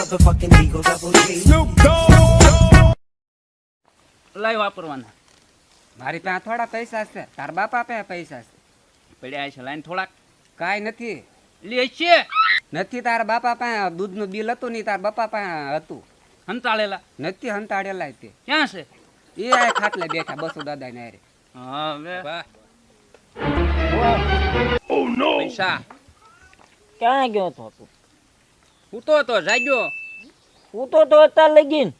motherfucking Eagle Double G. લાઈ વાપરવાના મારી પાસે થોડા પૈસા છે, તાર બાપા પાસે પૈસા છે. પડ્યા છે લાઈન થોડાક કાંઈ નથી. લે છે નથી તારા બાપા પાસે દૂધનું બિલ હતું નહીં, તારા બાપા પાસે હતું. હંતાળેલા નથી હંતાડેલા તે. ક્યાં છે? એ આ ખાટલે બેઠા બસો દાદા ને હારે. હવે પૈસા ક્યાં ગયો તો તું? ઉતો તો જાગ્યો તો અત્યારે લગીન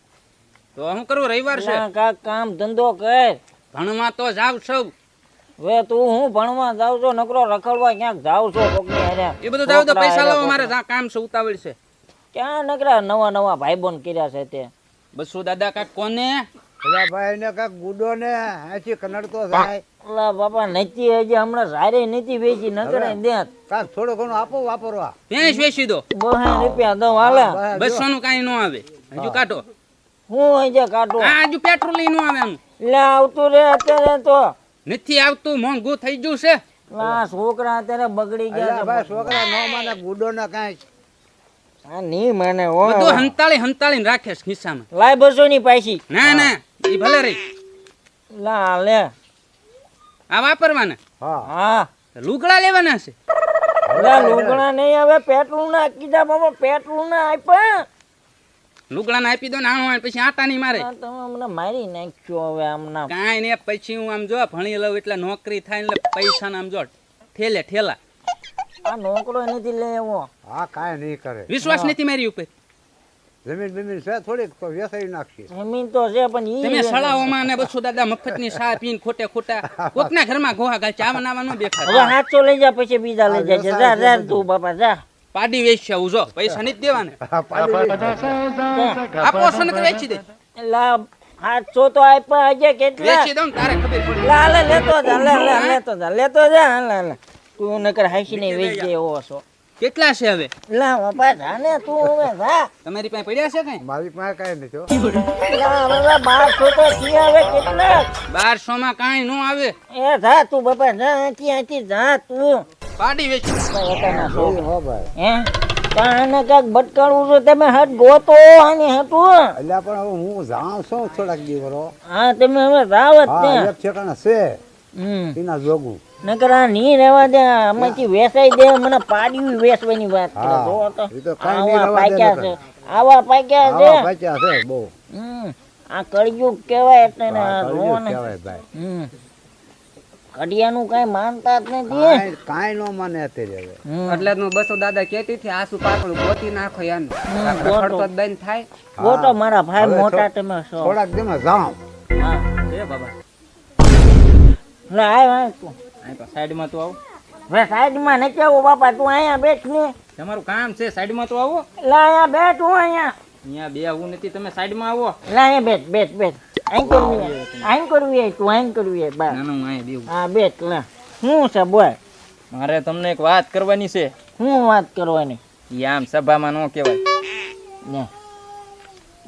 તો હું કરું, રવિવાર છે. ના, કાંઈક કામ ધંધો કર. ભણવા તો જાવ સૌ. હવે તું હું ભણવા જાવ છો, નકરો રખડવા ક્યાંક જાવ છો કોકની હારે? એ બધું જાવ તો છોકરા પૈસા હારે લાવો, મારે કોકના. જા કામ છે, ઉતાવળ છે. ક્યાં નકરા નવા નવા ભાઈબંધ કર્યા છે તે? બસો દાદા કાક કોને પેલા ભાઈ ને કાક ગુડો ને હાચી કનડતો થાય. ઓલા બાપા નથી હજી હમણાં સારી નથી વેચી નકરે દેત કાક થોડું ઘણું આપો વાપરવા. ભેંસ વેચી દો, 200 રૂપિયા દઉં હાલે. 200 નું કઈ ન આવે. હજુ કાઢો, હું હજી કાઢું આ હજુ પેટ્રોલ લઈ ન આવે. આમ લે આવતું રે અત્યારે તો. નથી આવતું, મોંઘું થઈ ગયું છે. આ છોકરા અત્યારે બગડી ગયા અલ્યા છે. ભાઈ છોકરા નો માને ગુડો ને કાંઈ. આ ની મને હો. બધું હંતાળીને રાખે છે ખિસ્સામાં. લાય 200 ની પાછી. ના એ ભલે રહી. લા લે. આ વાપરવાના હા હા લુગડા લેવાના છે. લા લુગડા નહીં આવે, પેટ્રોલ ના કીધા બાબા, પેટ્રોલ ના આપ્યા. લુગડા આપી દો ને આણો આવે, પછી આટા નહીં મારે. આ તમે મને મારી નાખ્યો હવે આમના. કાંઈ ને પછી હું આમ જો ભણી લઉં એટલે નોકરી થાય એટલે પૈસા આમ જો ઠેલા. આ નોકરો નથી લેવો. હા કાંઈ નહીં કરે. વિશ્વાસ નથી મારી ઉપર. જમીન બમીન છે થોડીક તો વેસાઈ નાખશે. જમીન તો છે પણ ઈ તમે સળાઓમાં ને બસો દાદા મફતની ચા પીને ખોટા કોકના ઘરમાં ગોહા ગાલ ચા બનાવવા ન દેખાય. હવે હાચો લઈ જા, પછી બીજા લઈ જાય. જા જા તું બાપા જા. પાડી વેચશે ઉજો, પૈસા નથી દેવાના. આપો છો ને તો વેચી દે. લા હાચો તો આપ્યા હજે કેટલા? વેચી દઉં ને તારે ખબર પડી. લા લે લેતો જા, લેતો જા. લા તું નકર હાસી નહીં વેચ દે એવો છો. કેટલા છે હવે લા બાપા જા ને તું હવે જા. તમારી પાસે પડ્યા છે કઈ? મારી પાસે કાંઈ નથી હો. લા હવે 1200 તો થી આવે કેટલા? 1200 માં કાંઈ ન આવે. એ જા તું બાપા જા, અહીંથી જા તું. પાડી વેચી. પોતાના એ છોકરા. હો ભાઈ. હે કાને કાક ભટકાણું છે તમે હટ ગોતો આની હતું. અલ્યા પણ હવે હું જાઉં છું થોડાક દિવરો. હા તમે હવે જાવ જ હા ત્યાં. એક ઠેકાણા છે હમ એના જોગું. નકર આ ની રહેવા દે, આમાંથી વેચાઈ દે. મને પાડ્યું વેચવાની વાત કરે. હા, જો તો એ તો કાંઈ નહીં આવા રહેવા દે પાક્યા નકર. છે, આવા પાક્યા છે. આવા પાચ્યા છે બહુ. આ કળિયુગ કહેવાય એટલે ને હા, આ કળિયુગ જોવો ને. કહેવાય ભાઈ. કડિયાનું કઈ માનતા જ નથી. કાંઈ નો માને અત્યારે હવે. એટલે જ હું બસો દાદા કહેતી હતી આસુ પાકડું ગોતી નાખો યાર. રખડતો જ બંધ થાય. ગોતો મારા ભાઈ હવે મોટા તમે છો. થોડાક દિવસ જાઉં. હા એ બાબા લે આય તું. અહીં તો સાઈડમાં તો આવો. હવે સાઈડમાં નથી આવું બાપા, તું અહીંયા બેઠ ને. તમારું કામ છે, સાઈડમાં તો આવો. લે અહીંયા બેઠ, હું અહીંયા. અહીંયા બે આવું નથી, તમે સાઈડમાં આવો. લે અહીંયા બેઠ. આઈન કરવી તું આઈન કરવી બા. ના હું અહીંયા બેવું. હા બેઠ લે. શું છે બોલ? મારે તમને એક વાત કરવાની છે. શું વાત કરવાની? ઈ આમ સભામાં ન કહેવાય. ને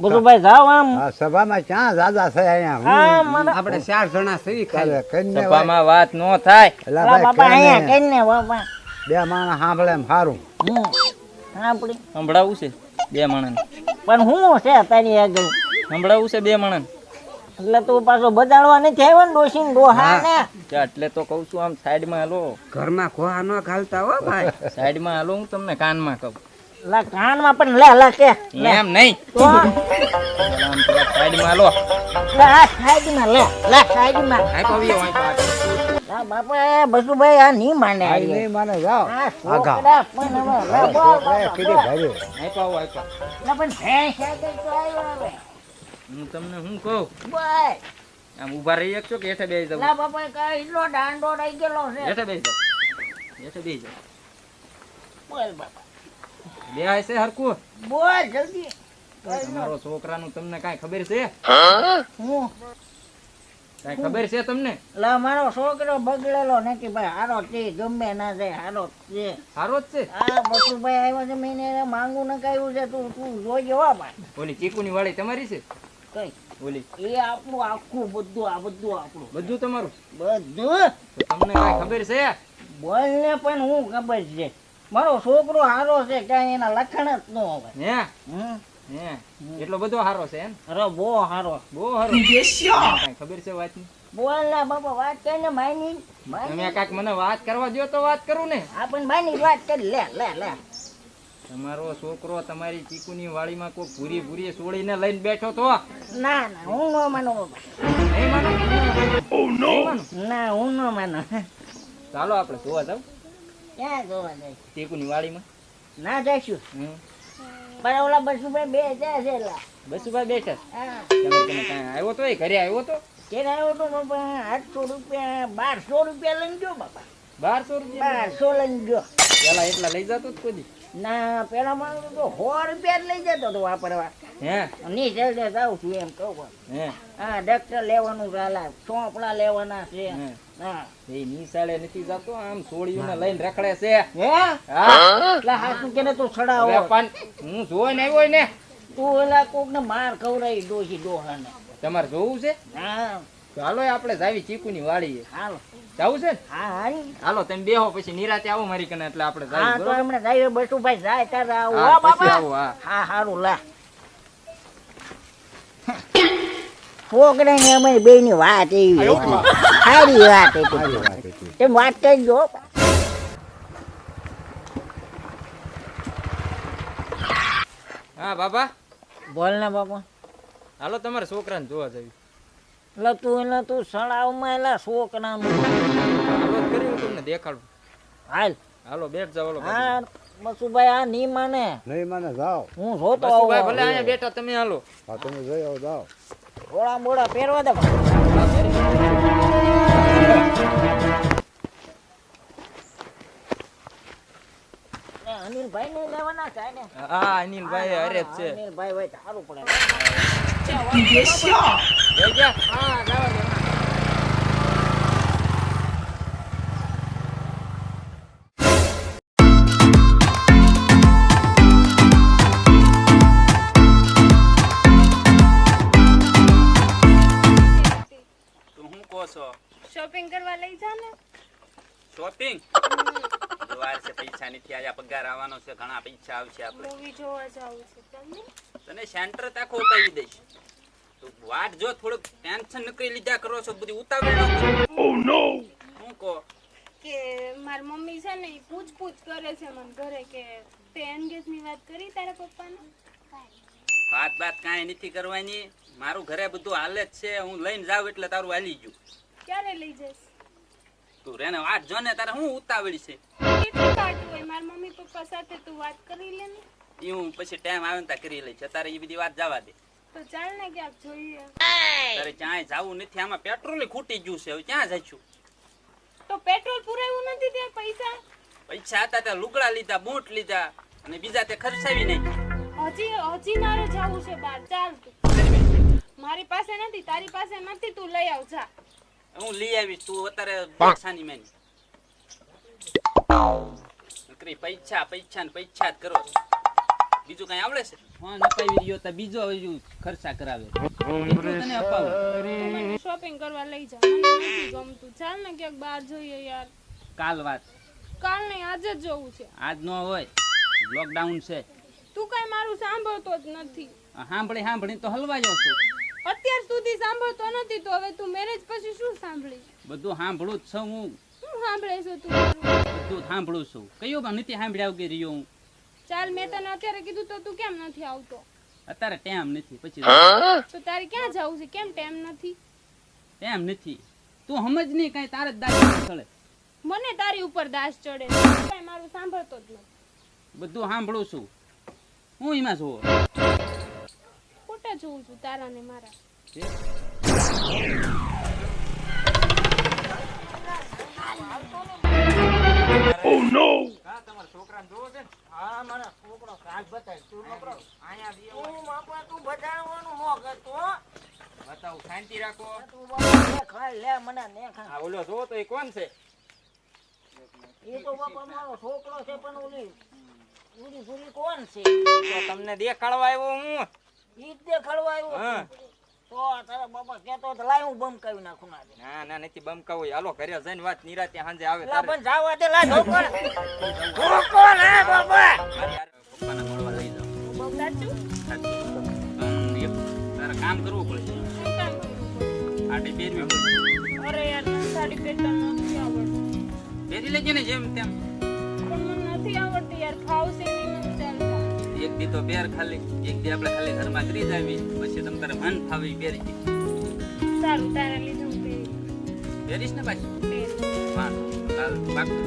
બધું ભાઈ જાવ આમ. હા સભામાં ક્યાં દાદા છે અહીંયા. હા મને આપણે 4 જણા સહી ખાલી. કઈને સભામાં વાત ન થાય. એલા લા બાપા ભાઈ અહીંયા કઈને કઈને બાપા. બે માણસ સાંભળે એમ સારું. આપડી સંભળાવું છે બે માણસ. પણ હું છે તારી આગળ? સંભળાવું છે બે માણસ. એટલે તું પાછો બજાડવા નથી આવ્યો ને ડોશી ડોહા ને? એટલે તો કઉ છું આમ સાઈડમાં હાલો. ઘરમાં ખોહા ન ઘાલતા હો ભાઈ. સાઈડમાં હાલો, હું તમને કાનમાં કહું. લા કાનમાં પણ લે કે લે એમ નહીં. તો આમ થોડા સાઈડમાં હાલો. આ સાઈડમાં લે સાઈડમાં. આય પાવ્યો, આય પાવ્યો. લા બાપા બસુભાઈ આ નહીં માને આ નહીં માને જાઓ. આ આગા. છોકરા પણ હવે લે બોલ છોકરાએ કીધી ભાઈ. આય પાવો, આય પાવો. લા પણ ભેંસ આગળ તો આવ્યો હવે હું તમને શું કહું, બોલ. આમ ઊભા રહી શકશો કે હેઠે બેસી જાવ? લા બાપા કઈ એટલો દાંડો રહી ગયેલો છે. હેઠે બેસી જાવ. હેઠે બેસી જાવ. બોલ બાપા બે આય છે હરકું. બોલ જલ્દી. તમારો છોકરાનું તમને કાંઈ ખબર છે? હું કાંઈ ખબર છે તમને? લા મારો છોકરો બગડેલો નથી ભાઈ, હારો છે ગમે ના જાય, હારો છે. સારો જ છે. આ બસુભાઈ આવ્યો છે, મેં એને માંગુ નખાયું છે. તું જોઈ જવા ભાઈ. ઓલી ચીકુની વાળી તમારી છે? કઈ ઓલી એ આપણું આખું બધું આપણું બધું તમારું? બધું. તો તમને કાંઈ ખબર છે? બોલ ને પણ હું ખબર છે. મારો છોકરો હારો છે ક્યાંય એના લખણ જ ન હોય. હે હમ. હે એટલો બધો હારો છે એમ અરે બહુ હારો. બહુ હારો કાંઈ ખબર છે વાતની બોલ ને બાપા વાત કરીને માયની તમે કાંઈક મને વાત કરવા દ્યો તો વાત કરું ને આપણ માયની વાત કરી લે. તમારો છોકરો તમારી ચીકુની વાડીમાં કોઈ ભૂરી ભૂરી સોળીને લઈને બેઠો તો ના હું ન માનો બાપા. નહીં માનો નહીં માનો? ના હું ન માનો. ચાલો આપણે જોવા જાવ ક્યાં જોવા જાય? ચીકુની વાડીમાં ના જઈશું હમ પણ ઓલા બસુભાઈ બે જાય છે એલા. બસુભાઈ બેઠા હા તમે કાંઈ આવ્યો તો એ ઘરે આવ્યો તો કેને આવ્યો તો બાપા 800 રૂપિયા 1200 રૂપિયા લઈને ગયો બાપા. 1200 રૂપિયા 1200 લઈને ગયો. પેલા એટલા લઈ જતો જ કોઈ ના પેલા માણસ તો 100 રૂપિયા જ લઈ જતો હતો વાપરવા. હે ની જલ્દી જાઉં છું એમ કહું. હે હા ડોક્ટર લેવાનું ચાલે ચોપડા લેવાના છે. હે હા એ નિશાળે નથી જતો આમ સોળીઓને લઈને રખડે છે હે હા એટલે હાસુ કેને તું હવે છડાવો. પણ હું જોઈને આવ્યો ને તું એલા કોક ને માર ખવડાવી ડોસી ડોહાને. તમારે જોવું છે હા ચાલો આપણે જાવી ચીકુની વાડીએ હાલો. જાવું છે ને હા હારી. હાલો તમે બેહો પછી નિરાતે આવો મારી કને એટલે આપણે હા જાવી તો બરોબર? એમણે જાય બસુભાઈ જાય તારે આવું. હા, હો પછી બાબા. આવો, હા. હા હારું લા. છોકરાને અમે બે ની વાત એવી હતી. સારી વાત હતી. તેમ વાત કરજો. હા બાબા બોલ ને બાપા. હાલો તમારા છોકરાને જોવા જાવી એટલે તું સડાવમાં એલા છોકરાનું. હાલો કરી હું તમને દેખાડું હાલ. હાલો બેઠ જાવ હાલો હા બસુભાઈ આ ની માને નહીં મને જાઓ. હું જોતો બસુભાઈ ભલે આવું. અહીંયા બેઠા તમે હાલો હા તમે જઈ આવો જાઓ. થોડા મોડા પહેરવા દે. અનિલભાઈ ને લેવાના છે ને. હા અનિલભાઈ અરે જ છે અનિલભાઈ હોય તો સારું પડે. જઈ ગયા હા લાવો દે. તું શું કહો છો શોપિંગ કરવા લઈ જા ને. શોપિંગ વાર છે પૈસા નથી આયા પગાર આવવાનો છે ઘણા પૈસા આવશે આપણે મૂવી જોવા જાવું છે તમને. તને સેન્ટર તાકો ઉતાવી દઈશ તું વાટ જો થોડુંક ટેન્શન નકરી લીધા કરો છો બધી ઉતાવળ ન કરો ઓ નો હું કહો કે મારી મમ્મી છે ને ઈ પૂછ કરે છે મને ઘરે કે તે એન્ગેજ ની વાત કરી તારા પપ્પાને. વાત કાંઈ નથી કરવાની મારું ઘરે બધું હાલે જ છે હું લઈને જાઉં એટલે તારું હાલી ગયું ક્યારે લઈ જઈશ? તું રેને વાટ જો ને તારે હું ઉતાવળી છે કેટલું કાટું હોય મારા મમ્મી પપ્પા સાથે તું વાત કરી લે ને. એ હું પછી ટાઈમ આવે ને ત્યાં કરી લઈશ અત્યારે એ બધી વાત જવા દે તો ચાલ ને ક્યાંક જોઈએ. તારે ક્યાંય જાવું નથી આમાં પેટ્રોલ ખૂટી ગયું છે હવે ક્યાં જઈશું તો પેટ્રોલ પુરાયું નથી ત્યાં પૈસા? પૈસા હતા ત્યાં લુગડા લીધા બૂટ લીધા અને બીજા તે ખર્ચાવી નહીં હજી મારે જાવું છે બહાર. ચાલ તું. મારી પાસે નથી તારી પાસે નથી તું લઈ આવ જા. હું લઈ આવીશ તું અત્યારે પૈસાની મેની નકરી પૈસા ને પૈસા જ કરો છો. બીજું કઈ આવડે છે ફોન અપાવી રહ્યો તો બીજો હજુ ખર્ચા કરાવે એટલું તને અપાવું તું મને શોપિંગ કરવા લઈ જા. મને નથી ગમતું. ચાલ ને ક્યાંક બહાર જોઈએ યાર. કાલ વાત કાલ નહીં આજે જ જવું છે. આજ નો હોય લોકડાઉન છે તું કઈ મારું સાંભળતો જ નથી. સાંભળી તો હલવાયો છું અત્યાર સુધી સાંભળતો નથી તો હવે તું મેરેજ પછી શું સાંભળીશ? બધું સાંભળું જ છું હું શું સાંભળે છે તું મારું? બધું સાંભળું છું કયું પણ નથી સાંભળ્યા વગર રહ્યો હું ચાલ મેં તને અત્યારે કીધું તો તું કેમ નથી આવતો? અત્યારે ટાઈમ નથી પછી તો તારે ક્યાં જવું છે? કેમ ટાઈમ નથી? ટાઈમ નથી તું સમજ નહીં કઈ તારે જ દાખલ ચડે મને તારી ઉપર દાસ ચડે છે. તું કઈ મારું સાંભળતો જ નથી. બધું સાંભળું છું હું એમાં જોવો ખોટા જોઉં છું તારા ને મારા. હા મારા છોકરો કાલ બતાય તું નકરો અહીંયા તું બાપા તું બજાવવાનું ન કરતો. બતાવું શાંતિ રાખો તું બાપા ને ખાઈ લે મને ને ખા. આ ઓલો જો તો એ કોણ છે એ તો બાપા મારો છોકરો છે પણ ઓલી પૂરી કોણ છે? તો તમને દેખાડવા આવ્યો હું ઈ જ દેખાડવા આવ્યો. હા. તો તો તારા બાપા કહેતો તો લાય હું બમકાવી નાખું ના દે. ના ના નથી બમકાવું હાલો ઘરે જઈને વાત નિરાતે સાંજે આવે લા તારે. પણ જાવા દે લા ધોકો ધોકો લે બાપા પપ્પાને મળવા લઈ જાઓ. સાચું સાચું. પણ એક તારે કામ કરવું પડશે. શું કામ કરવું આટલી પહેરવી પડશે. પડે? અરે યાર મને સાડી પહેરતા નથી આવડતું. પહેરી લેજે ને જેમ તેમ. પણ મને નથી આવડતી યાર, ફાવશે નહીં મને ચાલતા. એક દી તો પહેર ખાલી, એક દી આપણે ખાલી ઘરમાં કરી જાવી, પછી તમ તારે મન ફાવે ઈ પહેરી જી. સારું તારા લીધે હું પહેરી પહેરીશ ને પાછી? લઈશ. વાહ, હાલ, પાકું.